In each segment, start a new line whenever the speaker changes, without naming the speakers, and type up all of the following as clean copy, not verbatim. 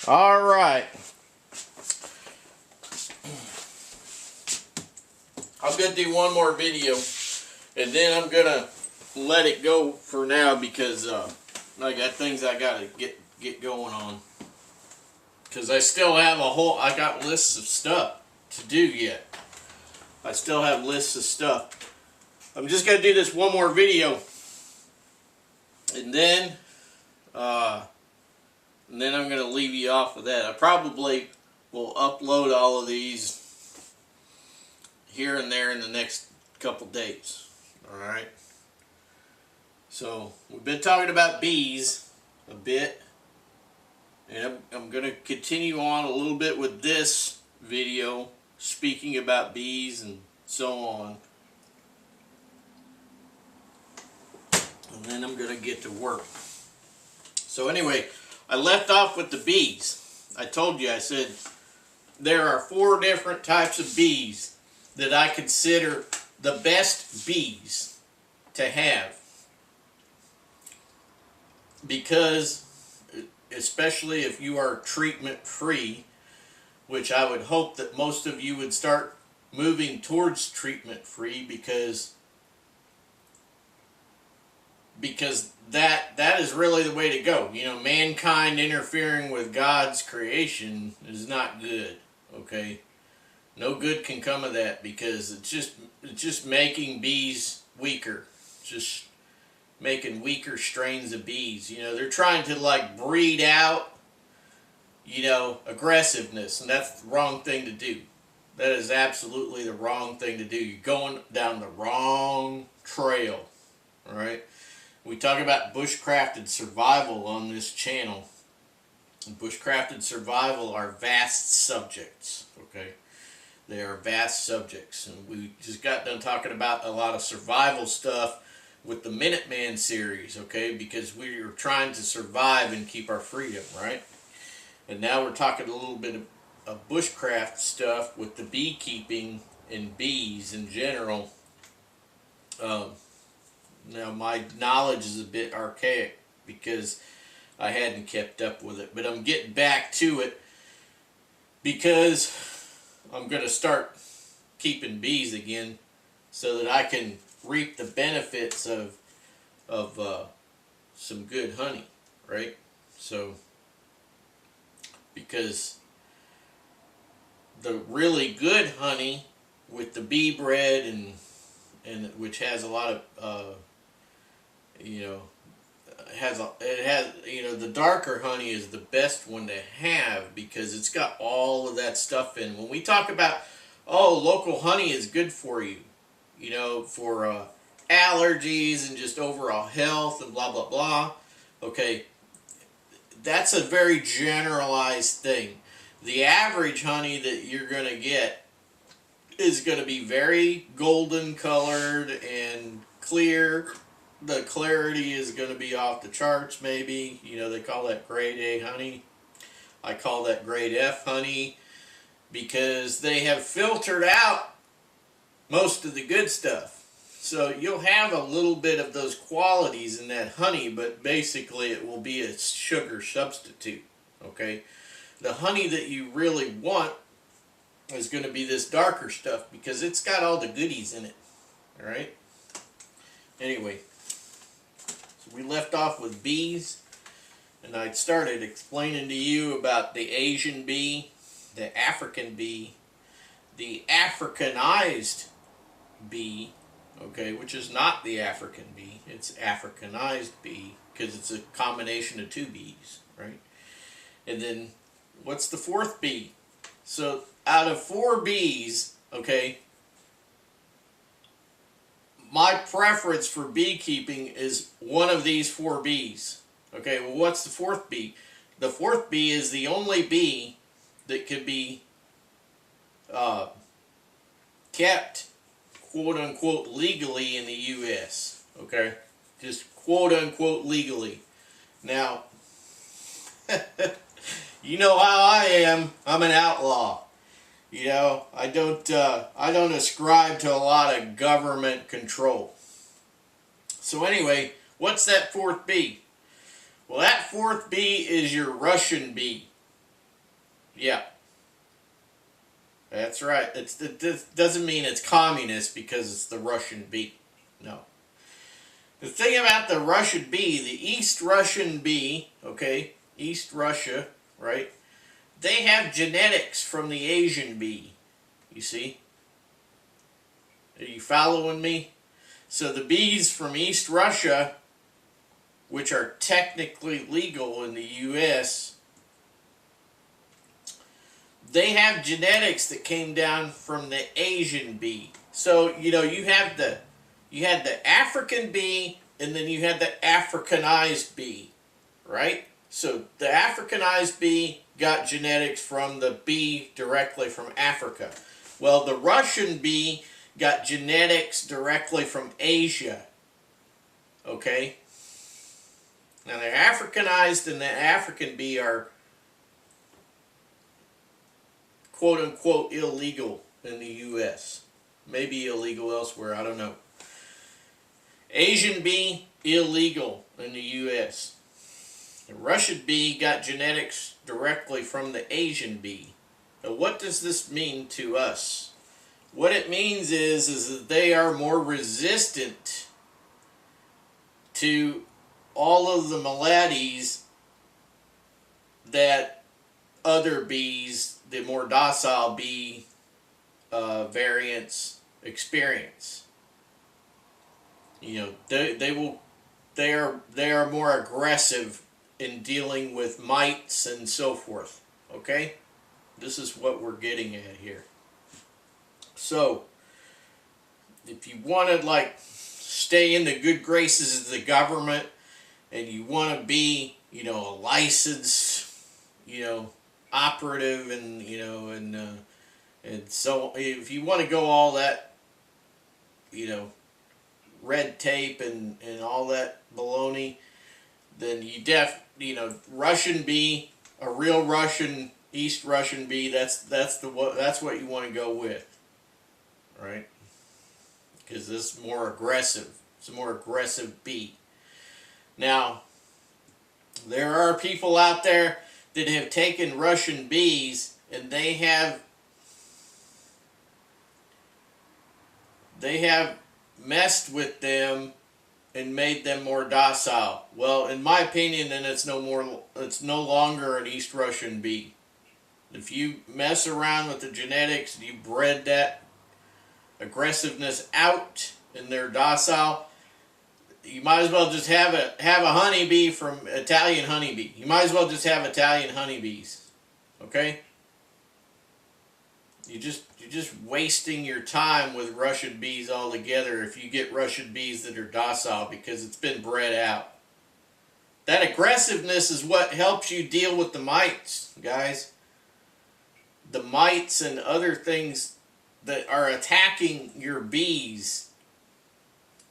All right. I'm going to do one more video, and then I'm going to let it go for now because I got things I got to get going on. Because I still have I got lists of stuff to do yet. I still have lists of stuff. I'm just going to do this one more video, and then I'm going to leave you off with that. I probably will upload all of these here and there in the next couple days. Alright? So, we've been talking about bees a bit. And I'm going to continue on a little bit with this video, speaking about bees and so on. And then I'm going to get to work. So anyway, I left off with the bees. I told you, I said, there are 4 different types of bees that I consider the best bees to have. Because, especially if you are treatment free, which I would hope that most of you would start moving towards treatment free, because that is really the way to go. You know, mankind interfering with God's creation is not good. Okay, no good can come of that, because it's just making bees weaker. It's just making weaker strains of bees. You know, they're trying to like breed out, you know, aggressiveness, and that's the wrong thing to do. That is absolutely the wrong thing to do. You're going down the wrong trail. All right. We talk about bushcrafted survival on this channel. Bushcrafted survival are vast subjects. Okay. They are vast subjects, and we just got done talking about a lot of survival stuff with the Minuteman series, okay, because we are trying to survive and keep our freedom, right? And now we're talking a little bit of bushcraft stuff with the beekeeping and bees in general. Now my knowledge is a bit archaic because I hadn't kept up with it, but I'm getting back to it because I'm going to start keeping bees again so that I can reap the benefits of some good honey, right? So, because the really good honey with the bee bread and which has a lot of you know, you know, the darker honey is the best one to have because it's got all of that stuff in. When we talk about, oh, local honey is good for you, you know, for allergies and just overall health and blah blah blah, okay, that's a very generalized thing. The average honey that you're going to get is going to be very golden colored and clear. The clarity is going to be off the charts, maybe. You know, they call that grade A honey. I call that grade F honey because they have filtered out most of the good stuff. So you'll have a little bit of those qualities in that honey, but basically it will be a sugar substitute, okay? The honey that you really want is going to be this darker stuff because it's got all the goodies in it, all right? Anyway, so we left off with bees, and I started explaining to you about the Asian bee, the African bee, the Africanized bee, okay, which is not the African bee, it's Africanized bee, because it's a combination of 2 bees, right? And then, what's the 4th bee? So, out of 4 bees, okay, my preference for beekeeping is one of these 4 bees. Okay, well, what's the 4th bee? The 4th bee is the only bee that can be kept, quote-unquote, legally in the U.S., okay? Just quote-unquote legally. Now, you know how I am. I'm an outlaw. You know, I don't ascribe to a lot of government control. So anyway, what's that 4th bee? Well, that 4th bee is your Russian bee. Yeah, that's right. It doesn't mean it's communist because it's the Russian bee. No. The thing about the Russian bee, the East Russian bee, okay, East Russia, right? They have genetics from the Asian bee. You see? Are you following me? So the bees from East Russia, which are technically legal in the U.S., they have genetics that came down from the Asian bee. So you had the African bee, and then you had the Africanized bee, right? So the Africanized bee got genetics from the bee directly from Africa. Well, the Russian bee got genetics directly from Asia. Okay? Now the Africanized and the African bee are quote unquote illegal in the US. Maybe illegal elsewhere, I don't know. Asian bee, illegal in the US. The Russian bee got genetics directly from the Asian bee. Now, what does this mean to us? What it means is that they are more resistant to all of the maladies that other bees, the more docile bee variants, experience. They are more aggressive in dealing with mites and so forth. Okay, this is what we're getting at here. So, if you want to stay in the good graces of the government, and you want to be a licensed operative, and so if you want to go all that red tape and all that baloney, then Russian bee, a real Russian East Russian bee, that's what you want to go with, right? Because this is more aggressive. It's a more aggressive bee. Now, there are people out there that have taken Russian bees and they have messed with them and made them more docile. Well, in my opinion, then it's no longer an East Russian bee. If you mess around with the genetics and you bred that aggressiveness out and they're docile, you might as well just have a honeybee from Italian honeybee. You might as well just have Italian honeybees. Okay? You're just wasting your time with Russian bees altogether if you get Russian bees that are docile because it's been bred out. That aggressiveness is what helps you deal with the mites, guys. The mites and other things that are attacking your bees.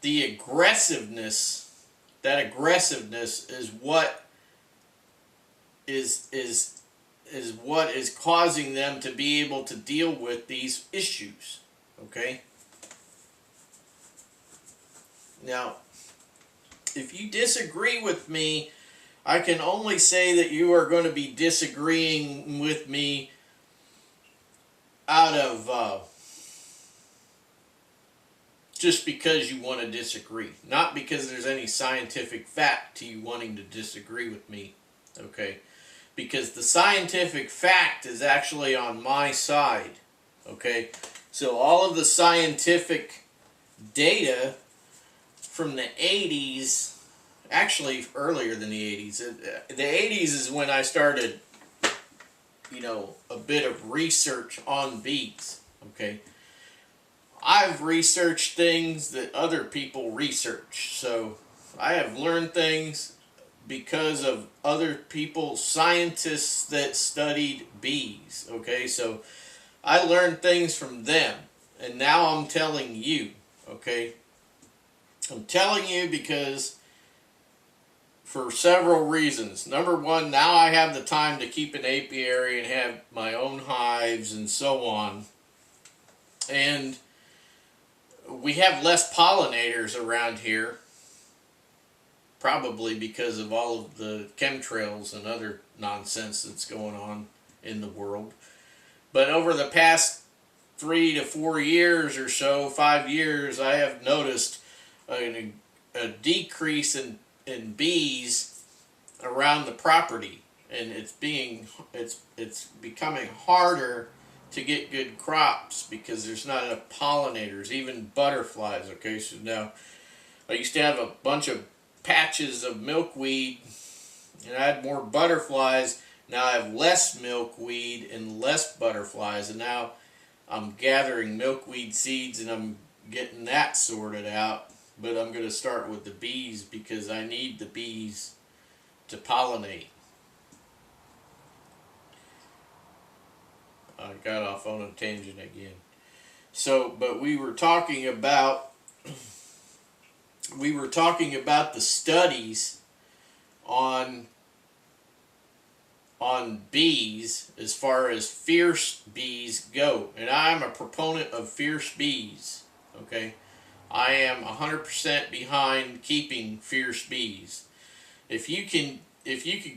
The aggressiveness, that aggressiveness is what is what is causing them to be able to deal with these issues. Okay? Now, if you disagree with me, I can only say that you are going to be disagreeing with me out of just because you want to disagree. Not because there's any scientific fact to you wanting to disagree with me. Okay? Because the scientific fact is actually on my side. Okay? So all of the scientific data from the 80s, actually earlier than the 80s. The 80s is when I started, a bit of research on bees. Okay? I've researched things that other people research. So I have learned things because of other people, scientists that studied bees. Okay, so I learned things from them, and now I'm telling you. Okay, I'm telling you because for several reasons. Number one, now I have the time to keep an apiary and have my own hives and so on, and we have less pollinators around here. Probably because of all of the chemtrails and other nonsense that's going on in the world. But over the past 3 to 4 years or so, 5 years, I have noticed a decrease in bees around the property, and it's becoming harder to get good crops because there's not enough pollinators, even butterflies. Okay, so now I used to have a bunch of patches of milkweed, and I had more butterflies. Now I have less milkweed and less butterflies, and now I'm gathering milkweed seeds and I'm getting that sorted out. But I'm going to start with the bees because I need the bees to pollinate. I got off on a tangent again. So, but we were talking about the studies on bees as far as fierce bees go, and I'm a proponent of fierce bees. Okay, I am 100% behind keeping fierce bees. If you could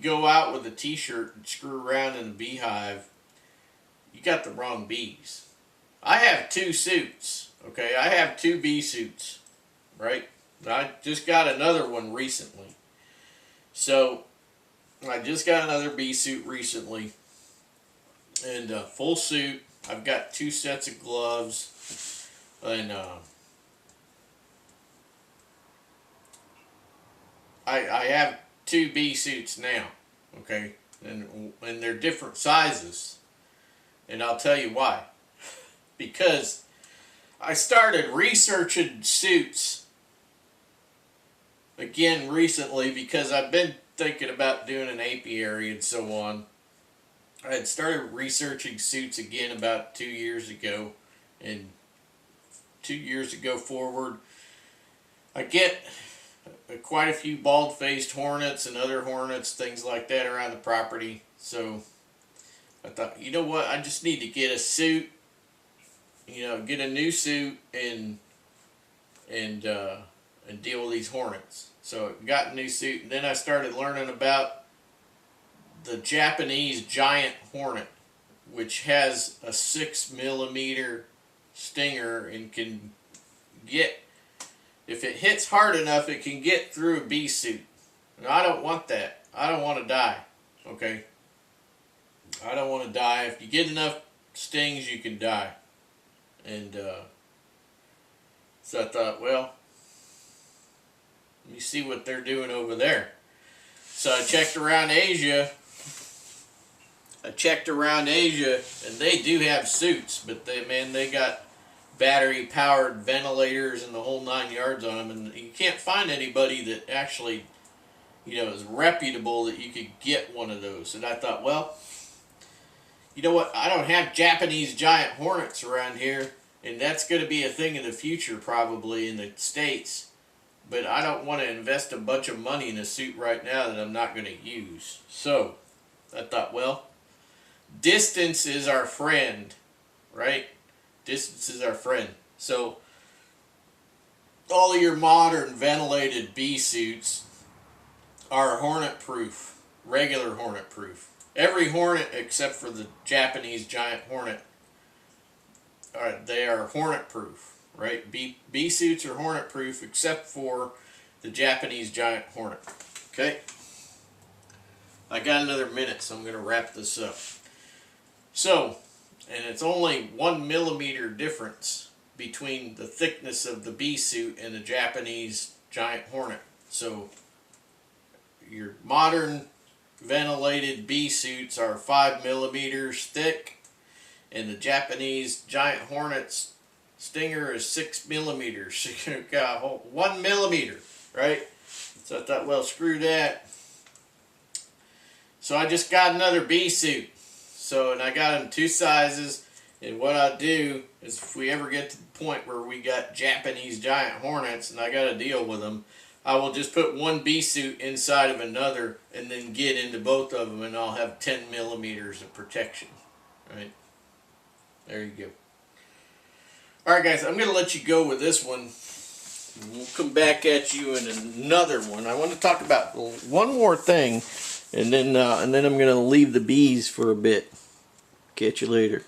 go out with a t-shirt and screw around in a beehive, you got the wrong bees. I have 2 suits. Okay, I have 2 bee suits, right? I just got another one recently. So I just got another bee suit recently, and full suit. I've got 2 sets of gloves, and I have 2 bee suits now. Okay, and they're different sizes, and I'll tell you why. Because I started researching suits again recently because I've been thinking about doing an apiary and so on. I had started researching suits again about 2 years ago, and 2 years ago forward, I get quite a few bald-faced hornets and other hornets, things like that around the property. So I thought, you know what, I just need to get a suit, get a new suit and deal with these hornets. So I got a new suit, and then I started learning about the Japanese giant hornet, which has a 6mm stinger and can get, if it hits hard enough, it can get through a bee suit. And I don't want that. I don't want to die. Okay? I don't want to die. If you get enough stings, you can die. And so I thought, well, let me see what they're doing over there. So I checked around Asia. And they do have suits, but they got battery-powered ventilators and the whole 9 yards on them, and you can't find anybody that actually, is reputable that you could get one of those. And I thought, well, you know what? I don't have Japanese giant hornets around here, and that's going to be a thing in the future probably in the States. But I don't want to invest a bunch of money in a suit right now that I'm not going to use. So I thought, well, distance is our friend, right? Distance is our friend. So all of your modern ventilated bee suits are hornet proof, regular hornet proof. Every hornet except for the Japanese giant hornet, they are hornet proof. Right? Bee suits are hornet proof except for the Japanese giant hornet. Okay? I got another minute, so I'm going to wrap this up. So, and it's only 1mm difference between the thickness of the bee suit and the Japanese giant hornet. So, your modern ventilated bee suits are 5mm thick, and the Japanese giant hornets stinger is 6mm. So you got a whole 1mm, right? So I thought, well, screw that. So I just got another bee suit. So, and I got them 2 sizes. And what I do is, if we ever get to the point where we got Japanese giant hornets and I got to deal with them, I will just put one bee suit inside of another and then get into both of them, and I'll have 10mm of protection. Right? There you go. Alright guys, I'm going to let you go with this one. We'll come back at you in another one. I want to talk about one more thing, and then I'm going to leave the bees for a bit.
Catch you later.